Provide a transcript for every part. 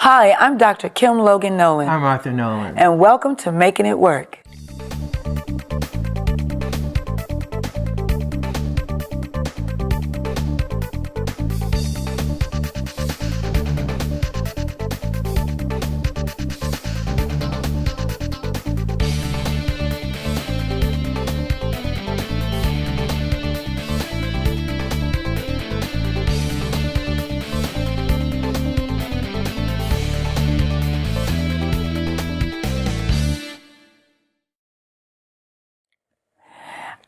Hi, I'm Dr. Kim Logan-Nowlin. I'm Arthur Nolan. And welcome to Making It Work.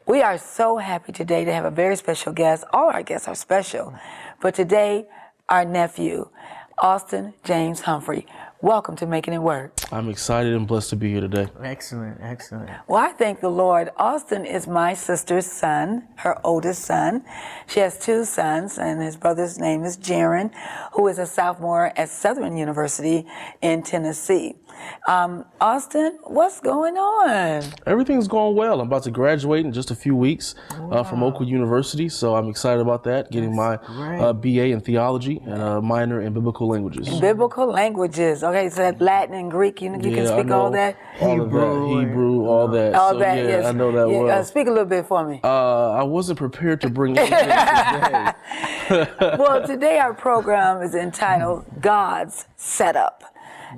We are so happy today to have a very special guest. All our guests are special. But today, our nephew, Austin James Humphrey. Welcome to Making It Work. I'm excited and blessed to be here today. Excellent, excellent. Well, I thank the Lord. Austin is my sister's son, her oldest son. She has two sons, and his brother's name is Jaron, who is a sophomore at Southern University in Tennessee. Austin, what's going on? Everything's going well. I'm about to graduate in just a few weeks from Oakwood University, so I'm excited about that, getting my BA in theology and a minor in biblical languages. Biblical languages. Okay, so that's Latin and Greek. You can speak all that? Hebrew, all that. All so, that, yeah, yes. I know that well. Speak a little bit for me. I wasn't prepared to bring anything today. Well, today our program is entitled God's Setup.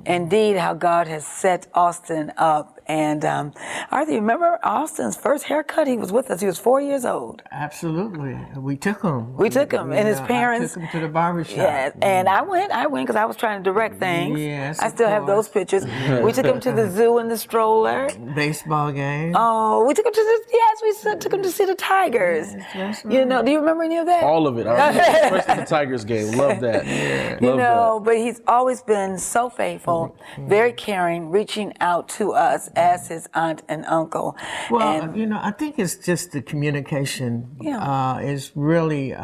Indeed, how God has set Austin up. And Arthur, you remember Austin's first haircut? He was with us. He was 4 years old. Absolutely. We took him. And his parents. I took him to the barbershop. Yeah, and I went because I was trying to direct things. Yes, I still have those pictures. We took him to the zoo in the stroller. Baseball game. Oh, we took him to took him to see the Tigers. Yes, right. You know, do you remember any of that? All of it. I remember, especially the Tigers game. Love that. Love that. But he's always been so faithful, very caring, reaching out to us as his aunt and uncle. Well, I think it's just the communication is really,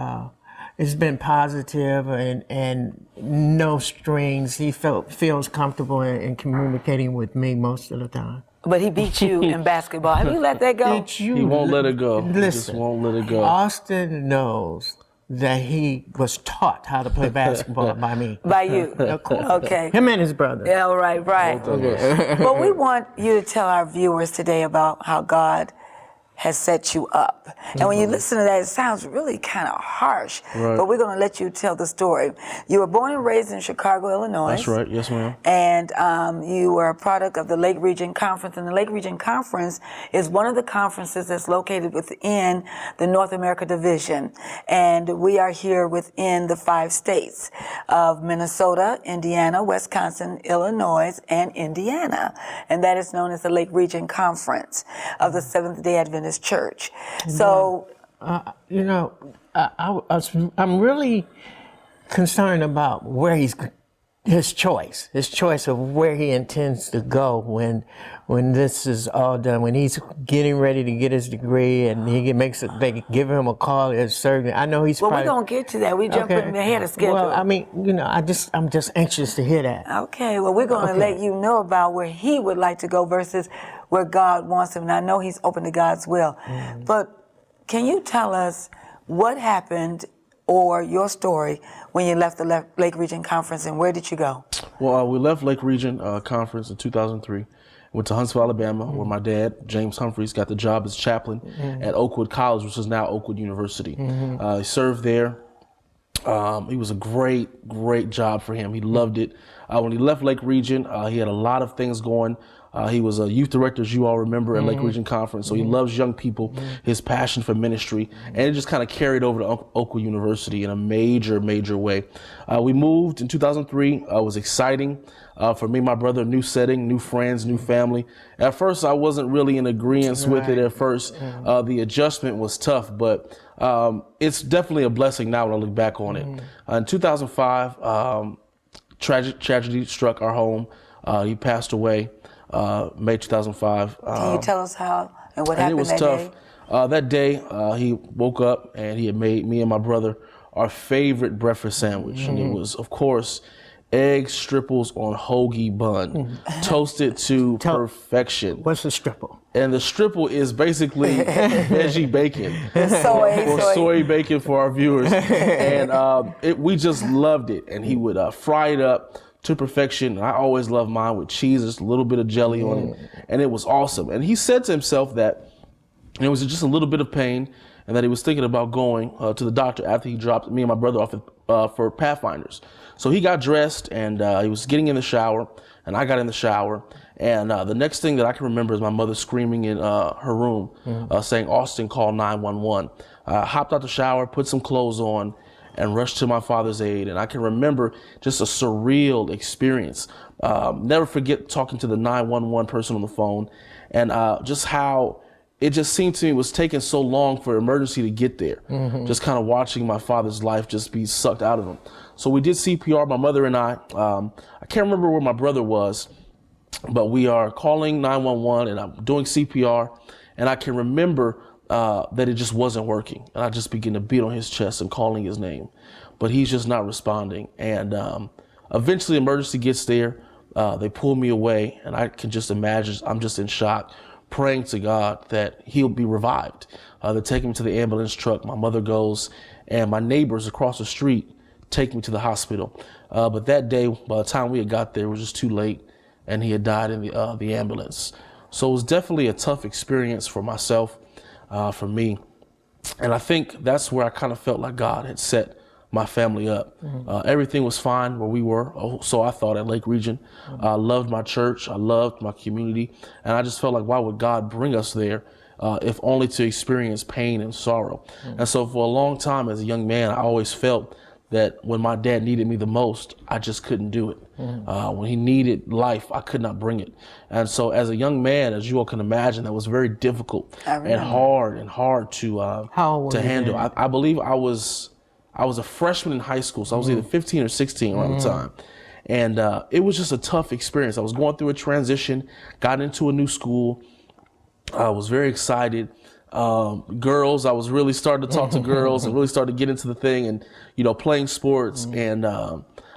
it's been positive and no strings. He feels comfortable in communicating with me most of the time. But he beat you in basketball. Have you let that go? He won't let it go. Listen, He just won't let it go. Austin knows that he was taught how to play basketball by me. By you. Of course. Okay. Him and his brother. Yeah, right. Well, we want you to tell our viewers today about how God has set you up. And when you listen to that, it sounds really kind of harsh, but we're going to let you tell the story. You were born and raised in Chicago, Illinois. That's right. Yes, ma'am. And you were a product of the Lake Region Conference. And the Lake Region Conference is one of the conferences that's located within the North America Division. And we are here within the 5 states of Minnesota, Indiana, Wisconsin, Illinois, and Indiana. And that is known as the Lake Region Conference of the Seventh-day Adventist Church. So, I'm really concerned about where his choice of where he intends to go when this is all done, when he's getting ready to get his degree and they give him a call at certain. I know he's. Well, we're gonna get to that. We jump in ahead of schedule. Well, I mean, I'm just anxious to hear that. Okay. Well, we're gonna let you know about where he would like to go versus where God wants him. And I know he's open to God's will, but can you tell us what happened or your story when you left the Lake Region Conference, and where did you go? Well, we left Lake Region Conference in 2003. Went to Huntsville, Alabama, where my dad, James Humphreys, got the job as chaplain at Oakwood College, which is now Oakwood University. He served there. It was a great job for him. He loved it. When he left Lake Region, he had a lot of things going. He was a youth director, as you all remember, at Lake Region Conference. So he loves young people, his passion for ministry, and it just kind of carried over to Oakwood University in a major way. We moved in 2003. It was exciting for me, my brother, new setting, new friends, new family. At first, I wasn't really in agreement with it at first. The adjustment was tough, but it's definitely a blessing now when I look back on it. In 2005, tragedy struck our home. He passed away. May 2005. Can you tell us how and what happened that day? It was tough. That day, he woke up and he had made me and my brother our favorite breakfast sandwich. And it was, of course, egg stripples on hoagie bun, toasted to perfection. What's a stripple? And the stripple is basically veggie bacon. Soy bacon for our viewers. And we just loved it. And he would fry it up, to perfection. I always loved mine with cheese, just a little bit of jelly on it, and it was awesome. And he said to himself that it was just a little bit of pain, and that he was thinking about going to the doctor after he dropped me and my brother off for Pathfinders. So he got dressed, and he was getting in the shower, and I got in the shower. And the next thing that I can remember is my mother screaming in her room, saying, "Austin, call 911." I hopped out the shower, put some clothes on, and rushed to my father's aid. And I can remember just a surreal experience. Never forget talking to the 911 person on the phone, and just how it just seemed to me it was taking so long for emergency to get there. Just kind of watching my father's life just be sucked out of him. So we did CPR, my mother and I. I can't remember where my brother was, but we are calling 911 and I'm doing CPR. And I can remember that it just wasn't working. And I just began to beat on his chest and calling his name, but he's just not responding. And eventually emergency gets there. They pull me away, and I can just imagine I'm just in shock, praying to God that he'll be revived. They take him to the ambulance truck. My mother goes, and my neighbors across the street take me to the hospital. But that day, by the time we had got there, it was just too late, and he had died in the ambulance. So it was definitely a tough experience for myself, for me. And I think that's where I kind of felt like God had set my family up. Everything was fine where we were, so I thought, at Lake Region. I loved my church, I loved my community, and I just felt like, why would God bring us there if only to experience pain and sorrow? And so for a long time as a young man, I always felt that when my dad needed me the most, I just couldn't do it. When he needed life, I could not bring it. And so as a young man, as you all can imagine, that was very difficult and hard to handle. I believe I was a freshman in high school, so I was either 15 or 16 around the time. And it was just a tough experience. I was going through a transition, got into a new school. I was very excited. Girls, I was really starting to talk to girls and really started to get into the thing and, playing sports. And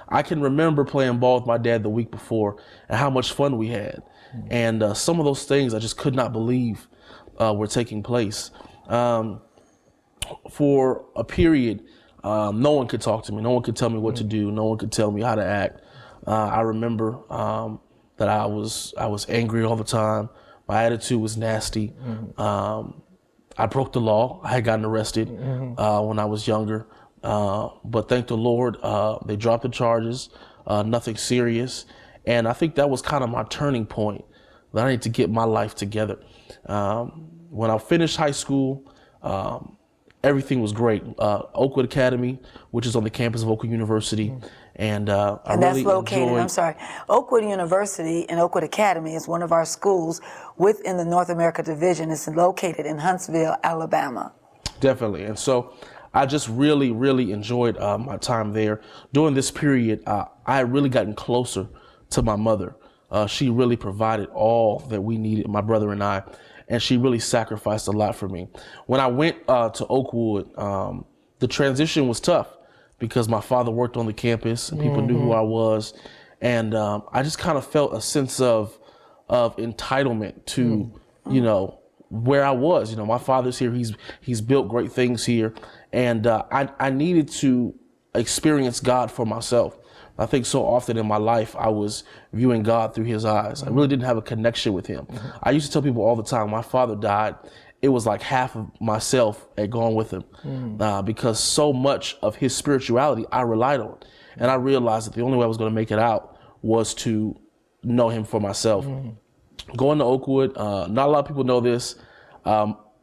I can remember playing ball with my dad the week before and how much fun we had. And some of those things I just could not believe were taking place. For a period, no one could talk to me. No one could tell me what to do. No one could tell me how to act. I remember that I was angry all the time. My attitude was nasty. I broke the law. I had gotten arrested when I was younger. But thank the Lord, they dropped the charges, nothing serious. And I think that was kind of my turning point, that I need to get my life together. When I finished high school, everything was great. Oakwood Academy, which is on the campus of Oakwood University. And that's located, Oakwood University and Oakwood Academy is one of our schools within the North America Division. It's located in Huntsville, Alabama. Definitely. And so I just really, really enjoyed my time there. During this period, I had really gotten closer to my mother. She really provided all that we needed, my brother and I. And she really sacrificed a lot for me. When I went to Oakwood, the transition was tough because my father worked on the campus and people knew who I was. And I just kind of felt a sense of entitlement to, where I was. My father's here. He's built great things here. And I needed to experience God for myself. I think so often in my life, I was viewing God through his eyes. I really didn't have a connection with him. I used to tell people all the time, my father died, it was like half of myself had gone with him because so much of his spirituality I relied on. And I realized that the only way I was going to make it out was to know him for myself. Going to Oakwood, not a lot of people know this.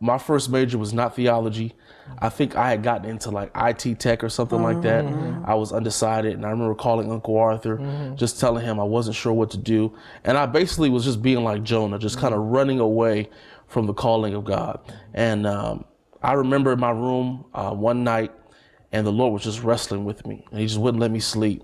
My first major was not theology. I think I had gotten into like IT tech or something like that. I was undecided, and I remember calling Uncle Arthur, just telling him I wasn't sure what to do. And I basically was just being like Jonah, just kind of running away from the calling of God. And I remember in my room one night, and the Lord was just wrestling with me, and he just wouldn't let me sleep.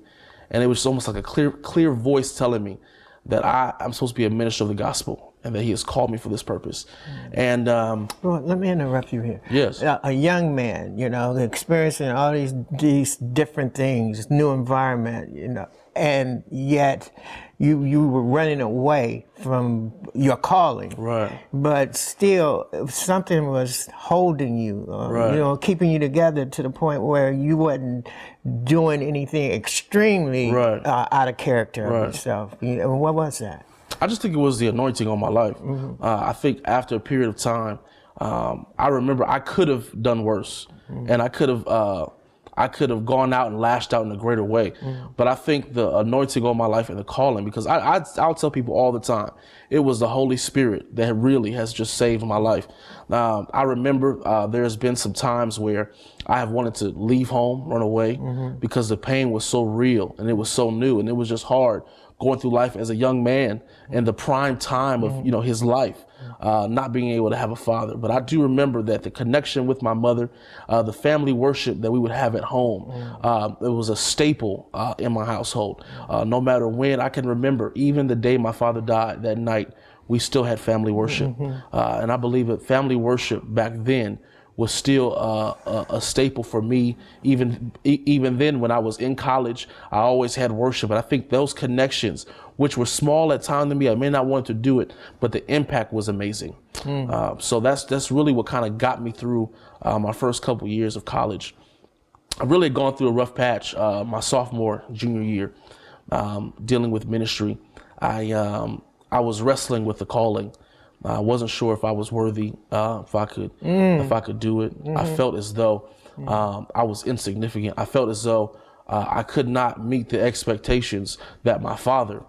And it was almost like a clear voice telling me that I'm supposed to be a minister of the gospel, and that he has called me for this purpose. And well, let me interrupt you here. Yes. A young man, experiencing all these different things, new environment, and yet you were running away from your calling. Right. But still, something was holding you, Right. you know, keeping you together to the point where you wasn't doing anything extremely Right. out of character Right. of yourself. You know, what was that? I just think it was the anointing on my life. I think after a period of time, I remember I could have done worse, and I could have gone out and lashed out in a greater way. But I think the anointing on my life and the calling, because I'll tell people all the time, it was the Holy Spirit that really has just saved my life. I remember there's been some times where I have wanted to leave home, run away, because the pain was so real and it was so new and it was just hard going through life as a young man in the prime time of his life, not being able to have a father. But I do remember that the connection with my mother, the family worship that we would have at home, it was a staple in my household. No matter when, I can remember even the day my father died, that night we still had family worship. And I believe that family worship back then was still a staple for me. Even then, when I was in college, I always had worship. But I think those connections, which were small at times to me, I may not want to do it, but the impact was amazing. So that's really what kind of got me through my first couple years of college. I really had gone through a rough patch my sophomore, junior year, dealing with ministry. I was wrestling with the calling. I wasn't sure if I was worthy, if I could do it. I felt as though I was insignificant. I felt as though I could not meet the expectations that my father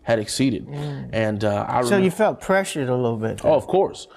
had exceeded. And So you felt pressured a little bit. Oh, of course.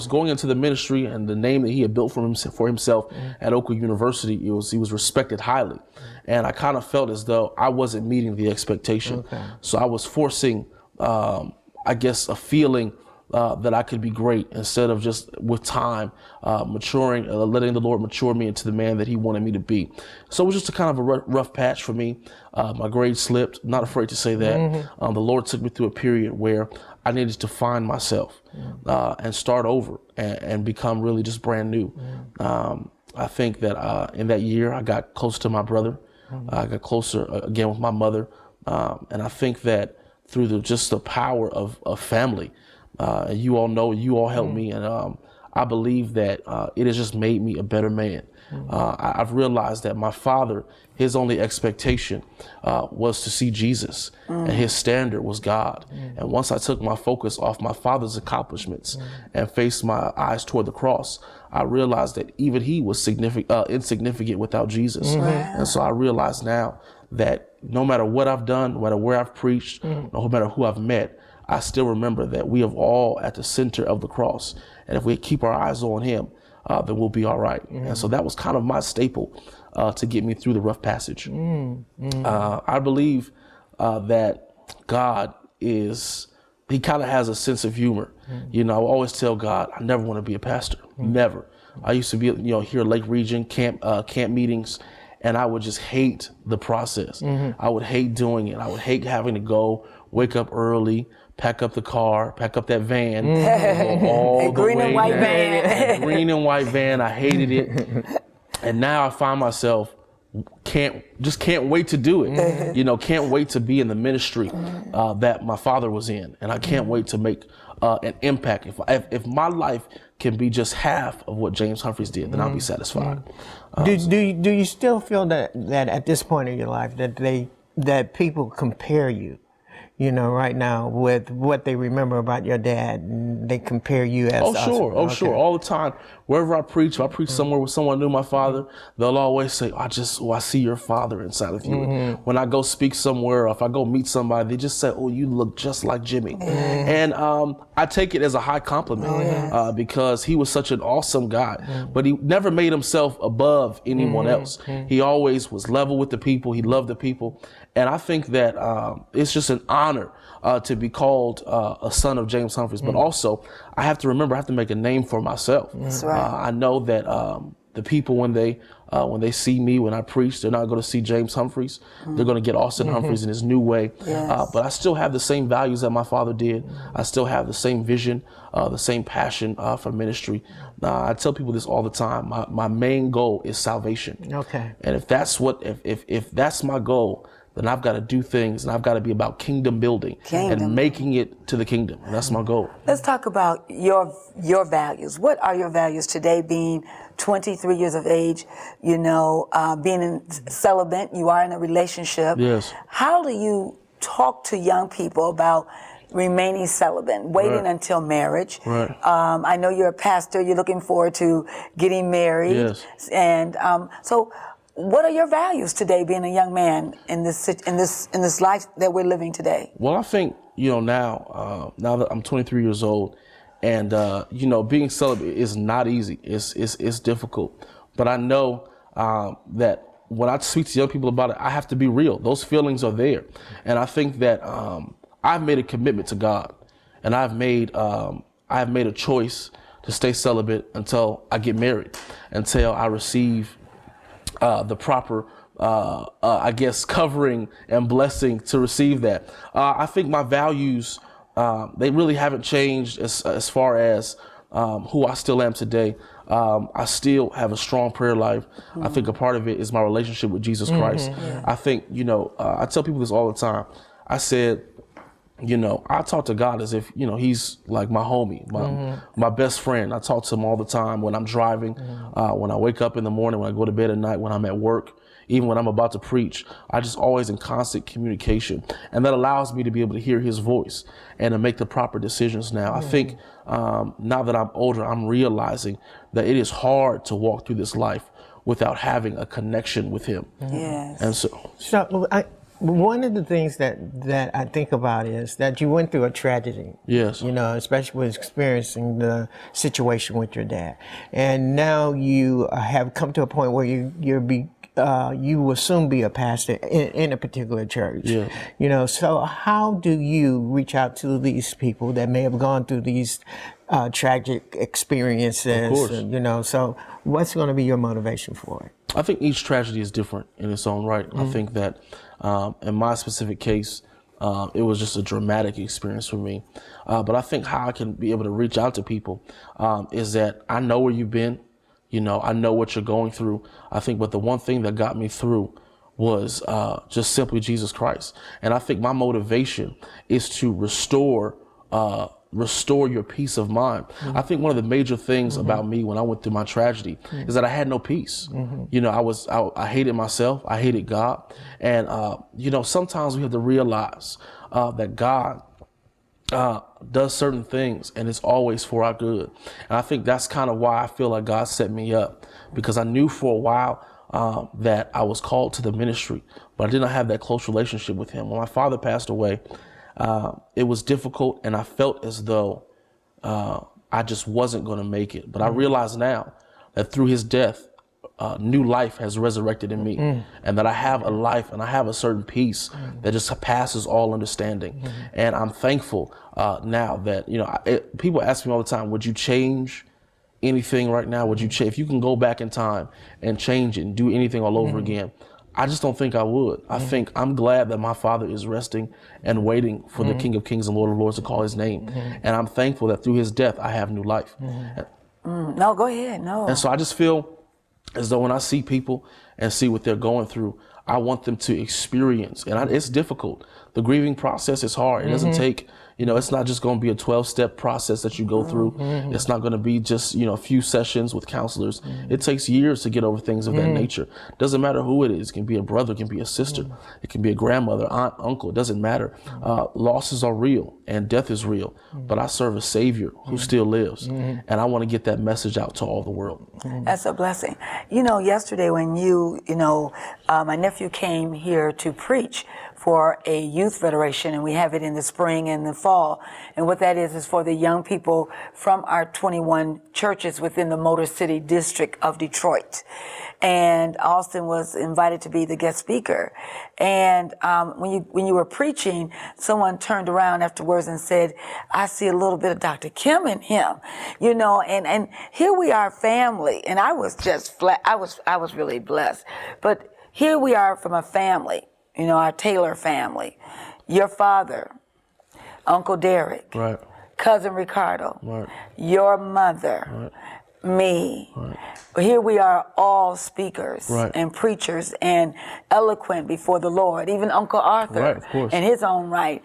Going into the ministry and the name that he had built for himself at Oakwood University, he was respected highly. And I kind of felt as though I wasn't meeting the expectation. So I was forcing, I guess, a feeling that I could be great instead of just with time maturing, letting the Lord mature me into the man that he wanted me to be. So it was just a kind of a rough patch for me. My grades slipped, not afraid to say that. The Lord took me through a period where I needed to find myself and start over and become really just brand new. I think that in that year I got close to my brother. I got closer again with my mother. And I think that through just the power of family, and you all know, you all helped me, and I believe that it has just made me a better man. I've realized that my father, his only expectation was to see Jesus, and his standard was God. And once I took my focus off my father's accomplishments and faced my eyes toward the cross, I realized that even he was insignificant without Jesus. And so I realize now that no matter what I've done, no matter where I've preached, no matter who I've met, I still remember that we are all at the center of the cross. And if we keep our eyes on him, then we'll be all right. And so that was kind of my staple to get me through the rough passage. I believe that God he kind of has a sense of humor. I always tell God, I never want to be a pastor, never. I used to be, here at Lake Region camp meetings, and I would just hate the process. I would hate doing it. I would hate having to go, wake up early, pack up the car, pack up that van, go all the green way and white down. van. Green and white van. I hated it. And now I find myself can't wait to do it. Can't wait to be in the ministry that my father was in, and I can't wait to make an impact. If my life can be just half of what James Humphreys did, then I'll be satisfied. Do you still feel that at this point in your life that people compare you, right now with what they remember about your dad, and they compare you as sure, all the time. Wherever I preach, if I preach somewhere where someone knew my father, they'll always say, I see your father inside of you. When I go speak somewhere, or if I go meet somebody, they just say, oh, you look just like Jimmy. And I take it as a high compliment because he was such an awesome guy, but he never made himself above anyone else. He always was level with the people. He loved the people. And I think that it's just an honor to be called a son of James Humphreys, but also I have to remember I have to make a name for myself. That's right. I know that the people when they see me when I preach, they're not going to see James Humphreys. They're going to get Austin Humphreys in his new way. Yes. But I still have the same values that my father did. I still have the same vision, the same passion for ministry. I tell people this all the time. My main goal is salvation. Okay. And if that's my goal, then I've got to do things, and I've got to be about kingdom building and making it to the kingdom. And that's my goal. Let's talk about your values. What are your values today, being 23 years of age, being celibate, you are in a relationship. Yes. How do you talk to young people about remaining celibate, waiting until marriage? Right. I know you're a pastor, you're looking forward to getting married. Yes. And so what are your values today, being a young man in this life that we're living today? Well, I think, now that I'm 23 years old, and being celibate is not easy. It's difficult. But I know that when I speak to young people about it, I have to be real. Those feelings are there. And I think that I've made a commitment to God, and I've made a choice to stay celibate until I get married, until I receive the proper, covering and blessing to receive that. I think my values, they really haven't changed as far as who I still am today. I still have a strong prayer life. Mm-hmm. I think a part of it is my relationship with Jesus Christ. Mm-hmm. Yeah. I think, I tell people this all the time. I said, I talk to God as if, he's like my homie, my best friend. I talk to him all the time when I'm driving, when I wake up in the morning, when I go to bed at night, when I'm at work, even when I'm about to preach. I just always in constant communication. And that allows me to be able to hear his voice and to make the proper decisions now. I think now that I'm older, I'm realizing that it is hard to walk through this life without having a connection with him. Yes. And So one of the things that I think about is that you went through a tragedy. Yes. Especially with experiencing the situation with your dad. And now you have come to a point where you will soon be a pastor in a particular church. Yeah. So how do you reach out to these people that may have gone through these tragic experiences? Of course. So what's going to be your motivation for it? I think each tragedy is different in its own right. Mm-hmm. I think that in my specific case, it was just a dramatic experience for me. But I think how I can be able to reach out to people is that I know where you've been. I know what you're going through. I think, but the one thing that got me through was just simply Jesus Christ. And I think my motivation is to restore your peace of mind. Mm-hmm. I think one of the major things about me when I went through my tragedy is that I had no peace. Mm-hmm. I hated myself. I hated God. And, sometimes we have to realize that God does certain things, and it's always for our good. And I think that's kind of why I feel like God set me up, because I knew for a while that I was called to the ministry, but I did not have that close relationship with him. When my father passed away, it was difficult, and I felt as though I just wasn't going to make it. But I realize now that through his death, new life has resurrected in me, and that I have a life and I have a certain peace that just passes all understanding. And I'm thankful now that, people ask me all the time, would you change anything right now? Would you if you can go back in time and change it and do anything all over again? I just don't think I would. I think I'm glad that my father is resting and waiting for the King of Kings and Lord of Lords to call his name. And I'm thankful that through his death, I have new life. No, go ahead. No. And so I just feel as though when I see people and see what they're going through, I want them to experience, and it's difficult. The grieving process is hard. It doesn't take, it's not just going to be a 12-step process that you go through. It's not going to be just, a few sessions with counselors. It takes years to get over things of that nature. Doesn't matter who it is. It can be a brother, it can be a sister, it can be a grandmother, aunt, uncle. It doesn't matter. Losses are real and death is real, but I serve a Savior who still lives, and I want to get that message out to all the world. That's a blessing. Yesterday when my nephew came here to preach for a youth federation, and we have it in the spring and the fall. And what that is for the young people from our 21 churches within the Motor City District of Detroit. And Austin was invited to be the guest speaker. And when you were preaching, someone turned around afterwards and said, I see a little bit of Dr. Kim in him, and here we are, family. And I was just I was really blessed. But here we are from a family, our Taylor family, your father, Uncle Derek, right, cousin Ricardo, right, your mother, right, me. Right. Here we are, all speakers Right. and preachers and eloquent before the Lord. Even Uncle Arthur, Right, of course. in his own right.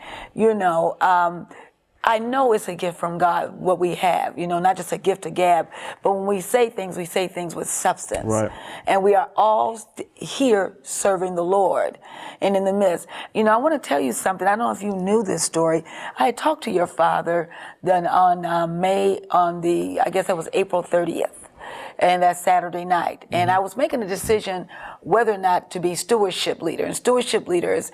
I know it's a gift from God, what we have, not just a gift to gab, but when we say things with substance. Right. And we are all here serving the Lord and in the midst. I want to tell you something. I don't know if you knew this story. I had talked to your father then on I guess that was April 30th. And that Saturday night. And I was making a decision whether or not to be stewardship leader. And stewardship leader is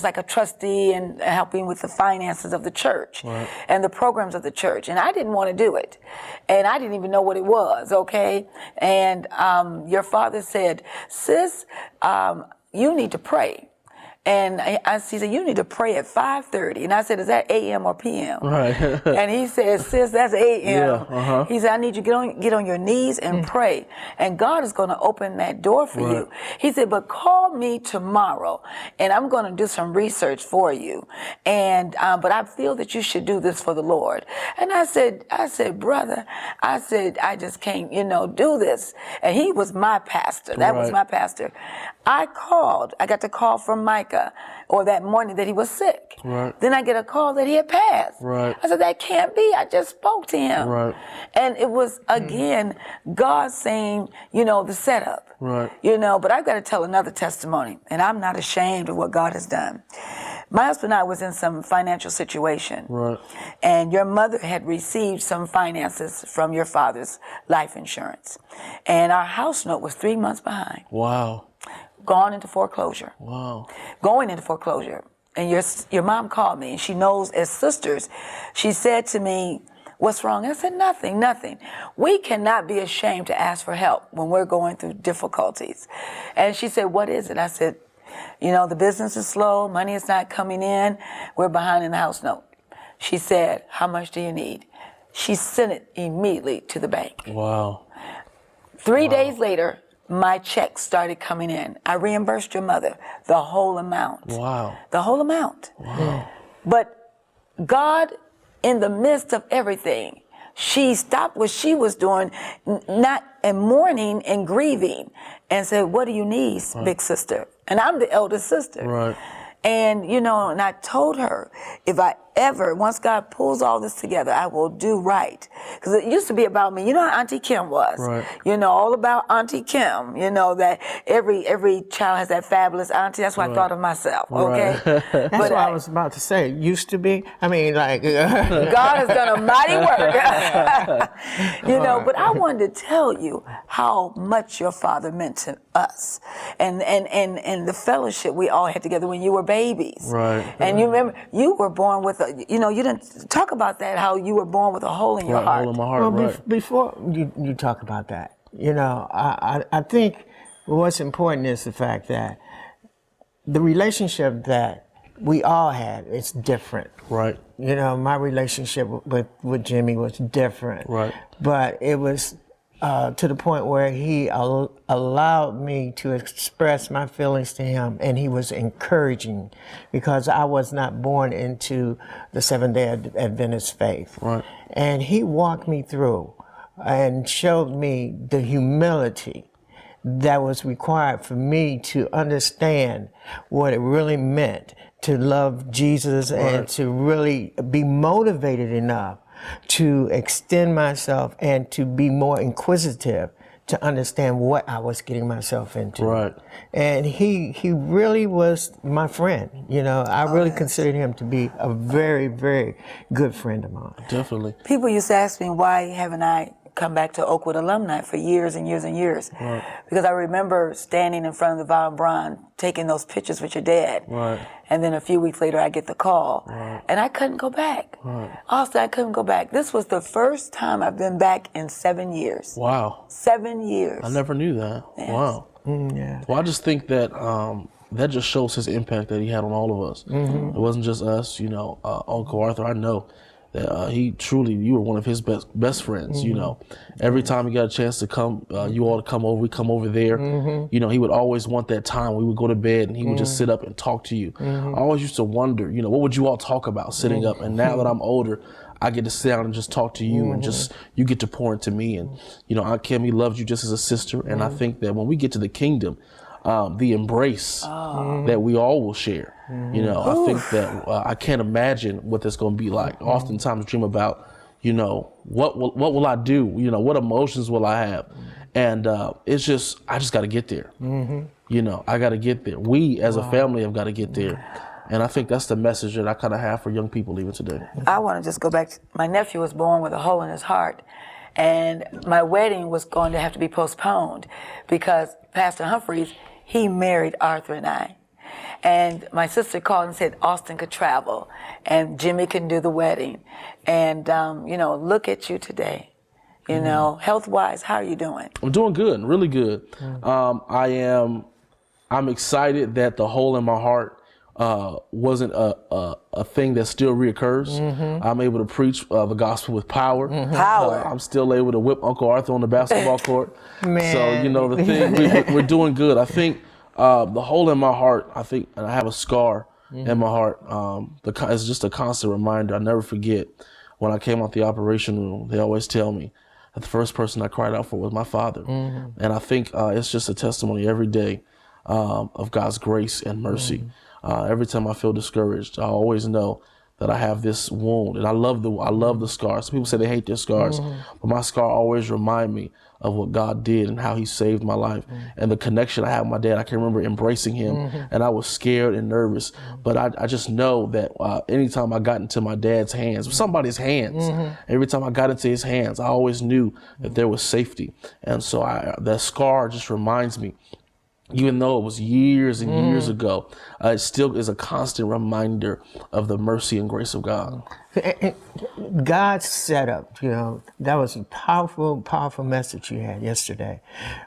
like a trustee and helping with the finances of the church and the programs of the church. And I didn't want to do it. And I didn't even know what it was, okay? And your father said, sis, you need to pray. And he said, you need to pray at 5:30. And I said, is that a.m. or p.m.? Right. And he said, sis, that's a.m. Yeah, He said, I need you to get on your knees and pray. And God is going to open that door for you. He said, but call me tomorrow, and I'm going to do some research for you. And but I feel that you should do this for the Lord. And I said, brother, I just can't, do this. And he was my pastor. That was my pastor. I got the call from Micah, or that morning that he was sick. Right. Then I get a call that he had passed. Right. I said, that can't be. I just spoke to him. Right. And it was, again, God saying, the setup. Right. But I've got to tell another testimony, and I'm not ashamed of what God has done. My husband and I was in some financial situation. Right. And your mother had received some finances from your father's life insurance. And our house note was 3 months behind. Wow. Gone into foreclosure. Wow. Going into foreclosure. And your mom called me, and she knows as sisters. She said to me, what's wrong? I said, nothing. We cannot be ashamed to ask for help when we're going through difficulties. And she said, what is it? I said, the business is slow, money is not coming in, we're behind in the house note. She said, how much do you need? She sent it immediately to the bank. Wow. 3 days later, my checks started coming in. I reimbursed your mother the whole amount. Wow. The whole amount. Wow. But God, in the midst of everything, she stopped what she was doing, not in mourning and grieving, and said, what do you need, big sister? And I'm the eldest sister. Right. And, and I told her, if I ever, once God pulls all this together, I will do right. Because it used to be about me. You know how Auntie Kim was. Right. All about Auntie Kim. That every child has that fabulous auntie. That's what I thought of myself, okay? That's what I was about to say. Used to be. I mean, like... God has done a mighty work. But I wanted to tell you how much your father meant to us. And the fellowship we all had together when you were babies. Right. And you remember, you were born with you didn't talk about that, how you were born with a hole in your heart. Hole in my heart, Well, before you talk about that, I think what's important is the fact that the relationship that we all had is different. Right. My relationship with Jimmy was different. Right. But it was to the point where he allowed me to express my feelings to him, and he was encouraging, because I was not born into the Seventh-day Adventist faith. Right. And he walked me through and showed me the humility that was required for me to understand what it really meant to love Jesus and to really be motivated enough to extend myself and to be more inquisitive to understand what I was getting myself into. Right. And he really was my friend. I really considered him to be a very, very good friend of mine. Definitely. People used to ask me, why haven't I come back to Oakwood alumni for years and years and years? Right. Because I remember standing in front of the Von Braun taking those pictures with your dad. Right. And then a few weeks later, I get the call. Right. And I couldn't go back. Right. Austin, I couldn't go back. This was the first time I've been back in 7 years. Wow. 7 years. I never knew that. Yes. Wow. Yeah. Well, I just think that that just shows his impact that he had on all of us. Mm-hmm. It wasn't just us, Uncle Arthur. I know that you were one of his best friends. You know, every time he got a chance to come, you all to come over, we come over there. You know, he would always want that time. We would go to bed and he would just sit up and talk to you. I always used to wonder, you know, what would you all talk about sitting up? And now that I'm older, I get to sit down and just talk to you, and just you get to pour into me. And you know, Aunt Kim, he loved you just as a sister. And I think that when we get to the kingdom, the embrace that we all will share. You know, I think that I can't imagine what that's going to be like. Oftentimes dream about, you know, what will I do? You know, what emotions will I have? And it's just, I just got to get there. You know, I got to get there. We as a family have got to get there. And I think that's the message that I kind of have for young people even today. I want to just go back. My nephew was born with a hole in his heart, and my wedding was going to have to be postponed because Pastor Humphreys, he married Arthur and I. And my sister called and said Austin could travel and Jimmy can do the wedding. And, you know, look at you today. You know, health-wise, how are you doing? I'm doing good, really good. I'm excited that the hole in my heart wasn't a thing that still reoccurs. I'm able to preach the gospel with power. I'm still able to whip Uncle Arthur on the basketball court. Man. So, you know, the thing, we're doing good. I think the hole in my heart, and I have a scar in my heart. It's just a constant reminder. I never forget when I came out the operation room, they always tell me that the first person I cried out for was my father. And I think it's just a testimony every day of God's grace and mercy. Every time I feel discouraged, I always know that I have this wound, and I love the scars. People say they hate their scars, but my scar always remind me of what God did and how he saved my life and the connection I have with my dad. I can remember embracing him, and I was scared and nervous, but I just know that anytime I got into my dad's hands, somebody's hands, every time I got into his hands, I always knew that there was safety. And so that scar just reminds me, even though it was years and years ago, it still is a constant reminder of the mercy and grace of God. God's setup, you know, that was a powerful, powerful message you had yesterday.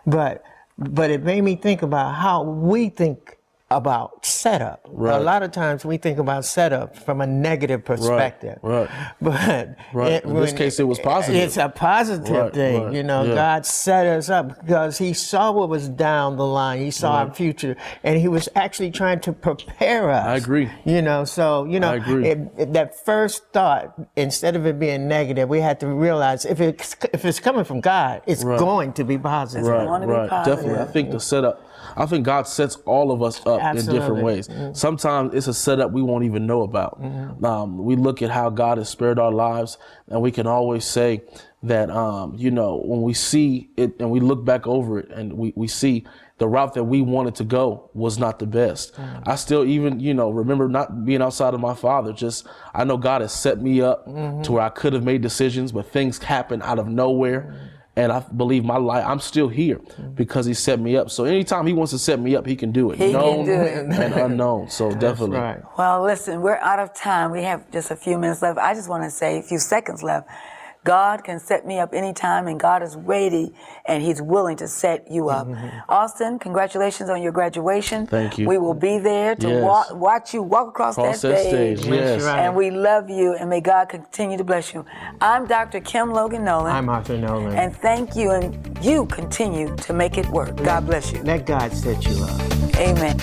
But it made me think about how we think about setup. Right. A lot of times we think about setup from a negative perspective. Right. But in this case, it was positive. It's a positive thing. You know, God set us up because he saw what was down the line. He saw our future, and he was actually trying to prepare us. I agree. You know, so, you know, I agree. that first thought, instead of it being negative, we had to realize if it's coming from God, it's going to be positive. Right. Definitely. I think the setup, I think God sets all of us up in different ways. Sometimes it's a setup we won't even know about. We look at how God has spared our lives, and we can always say that, you know, when we see it and we look back over it and we see the route that we wanted to go was not the best. I still even, you know, remember not being outside of my father. I know God has set me up to where I could have made decisions, but things happen out of nowhere. And I believe my life, I'm still here because he set me up. So anytime he wants to set me up, he can do it. He known can do it. and unknown. So definitely. Right. Well, listen, we're out of time. We have just a few minutes left. I just want to say a few seconds left. God can set me up anytime, and God is ready, and he's willing to set you up. Austin, congratulations on your graduation. Thank you. We will be there to watch you walk across that stage. Yes. And we love you, and may God continue to bless you. I'm Dr. Kim Logan-Nowlin. I'm Arthur Nolan. And thank you, and you continue to make it work. God bless you. Let God set you up. Amen.